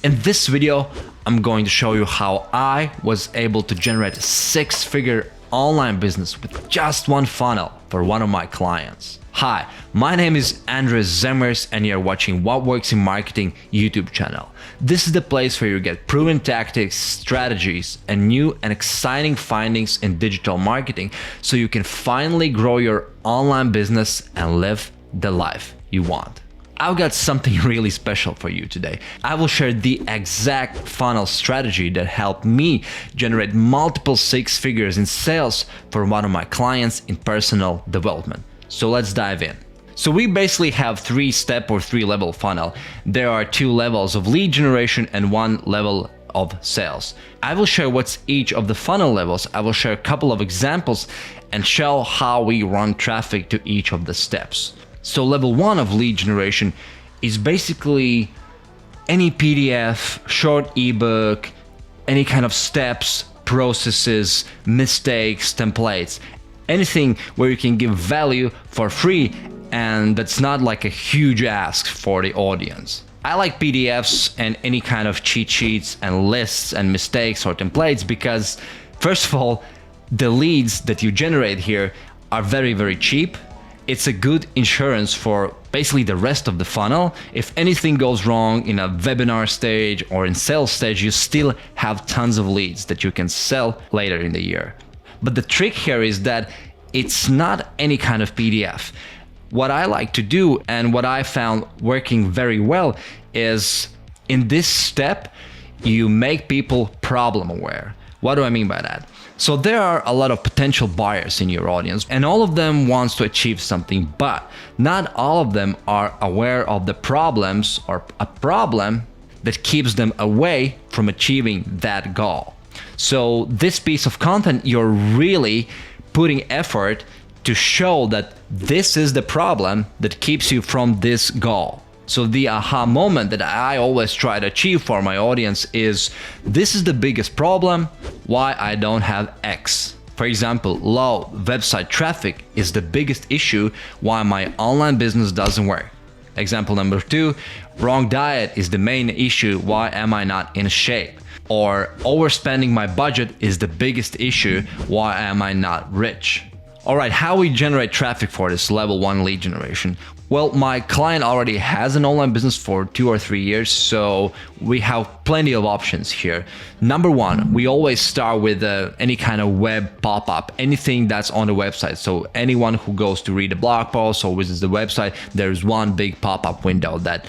In this video, I'm going to show you how I was able to generate a six-figure online business with just one funnel for one of my clients. Hi, my name is Andres Zemers and you're watching What Works in Marketing YouTube channel. This is the place where you get proven tactics, strategies, and new and exciting findings in digital marketing so you can finally grow your online business and live the life you want. I've got something really special for you today. I will share the exact funnel strategy that helped me generate multiple six figures in sales for one of my clients in personal development. So let's dive in. So we basically have three-step or three-level funnel. There are two levels of lead generation and one level of sales. I will share what's each of the funnel levels. I will share a couple of examples and show how we run traffic to each of the steps. So level one of lead generation is basically any PDF, short ebook, any kind of steps, processes, mistakes, templates, anything where you can give value for free and that's not like a huge ask for the audience. I like PDFs and any kind of cheat sheets and lists and mistakes or templates because, first of all, the leads that you generate here are very, very cheap. It's a good insurance for basically the rest of the funnel. If anything goes wrong in a webinar stage or in sales stage, you still have tons of leads that you can sell later in the year. But the trick here is that it's not any kind of PDF. What I like to do and what I found working very well is in this step, you make people problem aware. What do I mean by that? So there are a lot of potential buyers in your audience and all of them wants to achieve something, but not all of them are aware of the problems or a problem that keeps them away from achieving that goal. So this piece of content, you're really putting effort to show that this is the problem that keeps you from this goal. So the aha moment that I always try to achieve for my audience is, this is the biggest problem, why I don't have X. For example, low website traffic is the biggest issue why my online business doesn't work. Example number two, wrong diet is the main issue, why am I not in shape? Or overspending my budget is the biggest issue, why am I not rich? All right, how we generate traffic for this level one lead generation? Well, my client already has an online business for 2 or 3 years, so we have plenty of options here. Number one, we always start with any kind of web pop-up, anything that's on the website. So anyone who goes to read a blog post or visits the website, there's one big pop-up window that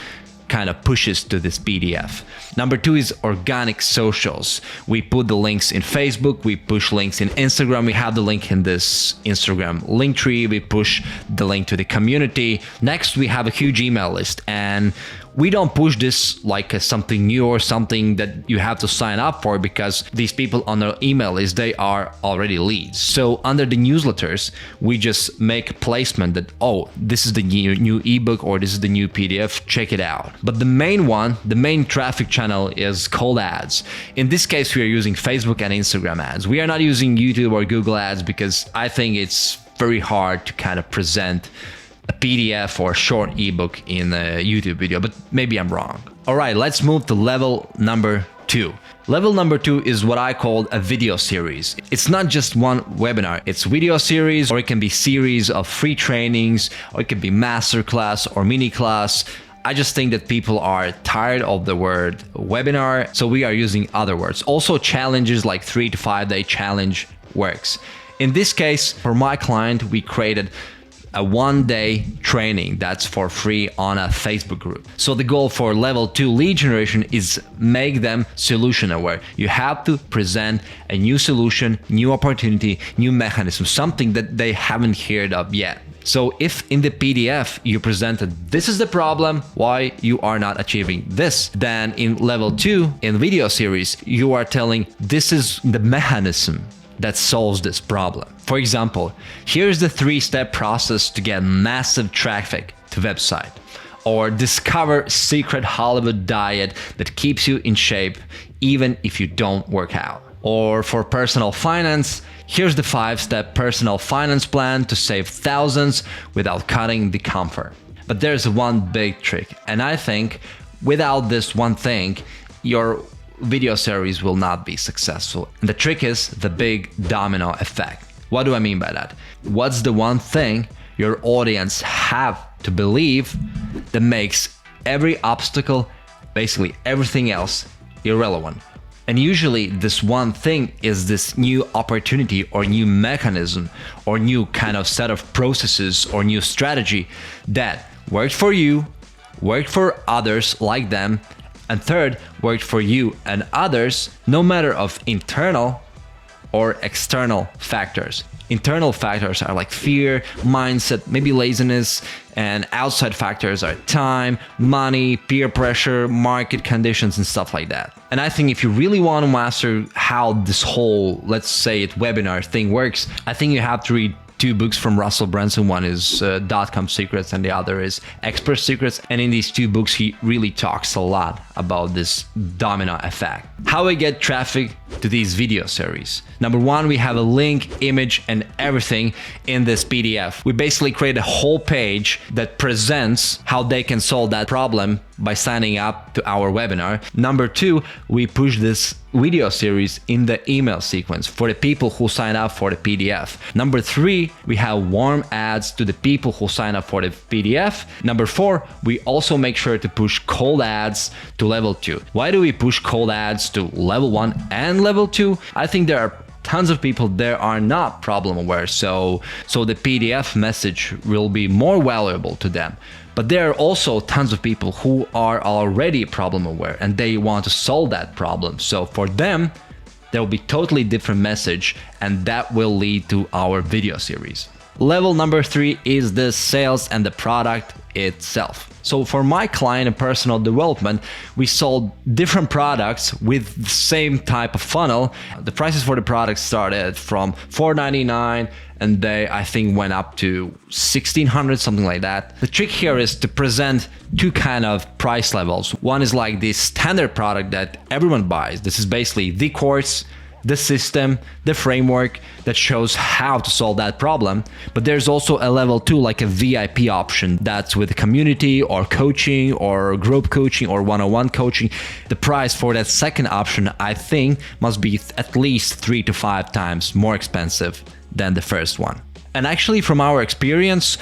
kind of pushes to this PDF. Number two is organic socials. We put the links in Facebook, we push links in Instagram, we have the link in this Instagram link tree, we push the link to the community. Next, we have a huge email list and we don't push this like something new or something that you have to sign up for because these people on the email list, they are already leads. So under the newsletters, we just make a placement that, oh, this is the new ebook or this is the new PDF, check it out. But the main one, the main traffic channel is cold ads. In this case, we are using Facebook and Instagram ads. We are not using YouTube or Google ads because I think it's very hard to kind of present a PDF or a short ebook in a YouTube video, but maybe I'm wrong. All right, let's move to level number two. Level number two is what I call a video series. It's not just one webinar, it's video series, or it can be series of free trainings, or it can be masterclass or mini class. I just think that people are tired of the word webinar, so we are using other words. Also challenges like 3 to 5 day challenge works. In this case, for my client, we created a 1-day training that's for free on a Facebook group. So the goal for level 2 lead generation is make them solution aware. You have to present a new solution, new opportunity, new mechanism, something that they haven't heard of yet. So if in the PDF you presented, this is the problem, why you are not achieving this, then in level 2, in video series, you are telling this is the mechanism that solves this problem. For example, here's the 3-step process to get massive traffic to website. Or discover secret Hollywood diet that keeps you in shape even if you don't work out. Or for personal finance, here's the 5-step personal finance plan to save thousands without cutting the comfort. But there's one big trick, and I think without this one thing, your video series will not be successful. And the trick is the big domino effect. What do I mean by that? What's the one thing your audience have to believe that makes every obstacle, basically everything else, irrelevant? And usually this one thing is this new opportunity or new mechanism or new kind of set of processes or new strategy that worked for you, worked for others like them, and third, worked for you and others no matter of internal or external factors. Internal factors are like fear, mindset, maybe laziness, and outside factors are time, money, peer pressure, market conditions, and stuff like that. And I think if you really want to master how this whole, let's say it, webinar thing works, I think you have to read two books from Russell Brunson. One is Dot-Com Secrets and the other is Expert Secrets. And in these two books, he really talks a lot about this domino effect. How we get traffic to these video series. Number one, we have a link, image, and everything in this PDF. We basically create a whole page that presents how they can solve that problem by signing up to our webinar. Number two, we push this video series in the email sequence for the people who sign up for the PDF. Number three, we have warm ads to the people who sign up for the PDF. Number four, we also make sure to push cold ads to level 2. Why do we push cold ads to level 1 and level 2? I think there are tons of people there are not problem aware, so the PDF message will be more valuable to them. But there are also tons of people who are already problem aware and they want to solve that problem. So for them, there will be totally different message, and that will lead to our video series. Level number 3 is the sales and the product itself. So for my client in personal development, we sold different products with the same type of funnel. The prices for the products started from $4.99 and they, I think, went up to $1,600, something like that. The trick here is to present two kind of price levels. One is like the standard product that everyone buys. This is basically the course, the system, the framework that shows how to solve that problem. But there's also a level 2, like a VIP option that's with community or coaching or group coaching or one-on-one coaching. The price for that second option, I think, must be at least 3 to 5 times more expensive than the first one. And actually, from our experience,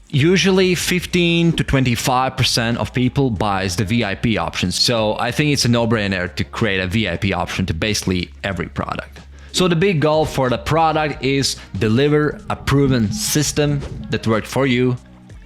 usually 15 to 25% of people buys the VIP option. So I think it's a no-brainer to create a VIP option to basically every product. So the big goal for the product is deliver a proven system that worked for you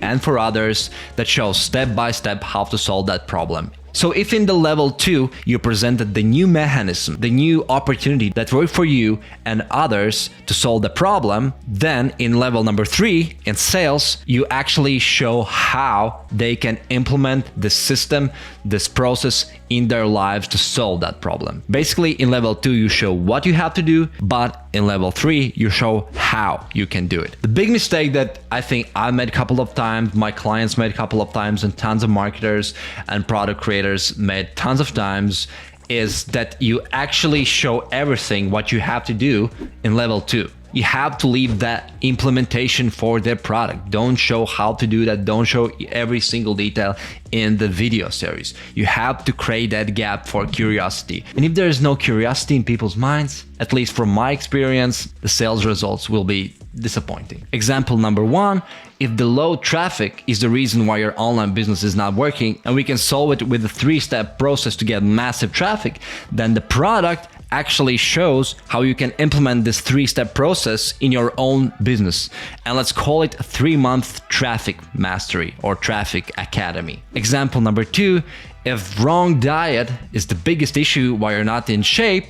and for others, that shows step by step how to solve that problem. So if in the level 2 you presented the new mechanism, the new opportunity that worked for you and others to solve the problem, then in level number 3 in sales, you actually show how they can implement this system, this process in their lives to solve that problem. Basically, in level 2 you show what you have to do, but in level 3 you show how you can do it. The big mistake that I think I made a couple of times, my clients made a couple of times, and tons of marketers and product creators made tons of times is that you actually show everything what you have to do in level 2. You have to leave that implementation for their product. Don't show how to do that. Don't show every single detail in the video series. You have to create that gap for curiosity. And if there is no curiosity in people's minds, at least from my experience, the sales results will be disappointing. Example number 1, if the low traffic is the reason why your online business is not working, and we can solve it with a 3-step process to get massive traffic, then the product actually shows how you can implement this 3-step process in your own business. And let's call it a 3-month traffic mastery or traffic academy. Example number 2, if wrong diet is the biggest issue why you're not in shape,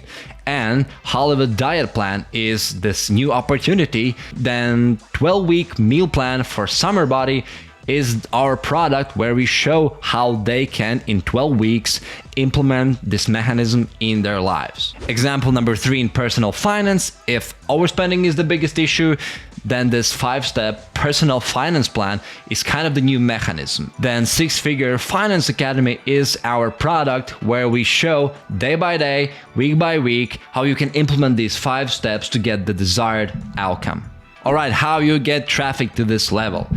and Hollywood diet plan is this new opportunity, then 12-week meal plan for summer body is our product where we show how they can in 12 weeks implement this mechanism in their lives. Example number 3 in personal finance, if overspending is the biggest issue, then this 5-step personal finance plan is kind of the new mechanism. Then 6-Figure Finance Academy is our product where we show day by day, week by week, how you can implement these 5 steps to get the desired outcome. All right, how you get traffic to this level.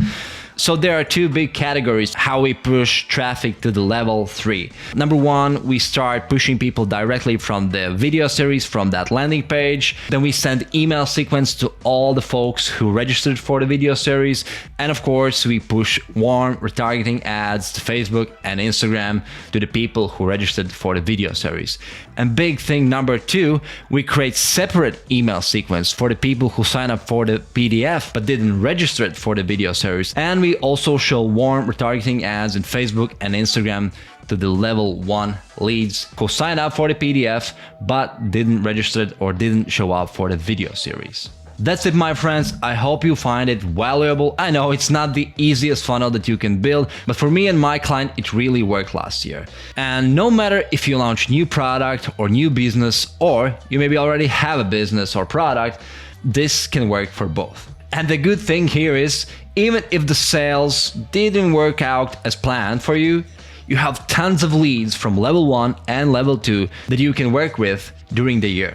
So there are two big categories how we push traffic to the level 3. Number 1, we start pushing people directly from the video series, from that landing page. Then we send email sequence to all the folks who registered for the video series. And of course, we push warm retargeting ads to Facebook and Instagram to the people who registered for the video series. And big thing number 2, we create separate email sequence for the people who sign up for the PDF but didn't register it for the video series. And we also show warm retargeting ads in Facebook and Instagram to the level 1 leads who signed up for the PDF but didn't register it or didn't show up for the video series. That's it, my friends. I hope you find it valuable. I know it's not the easiest funnel that you can build, but for me and my client, it really worked last year. And no matter if you launch new product or new business, or you maybe already have a business or product, this can work for both. And the good thing here is, even if the sales didn't work out as planned for you, you have tons of leads from level 1 and level 2 that you can work with during the year.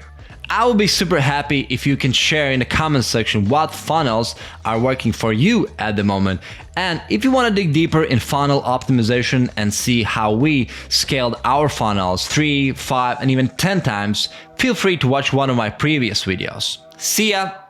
I will be super happy if you can share in the comment section what funnels are working for you at the moment. And if you want to dig deeper in funnel optimization and see how we scaled our funnels 3, 5, and even 10 times, feel free to watch one of my previous videos. See ya!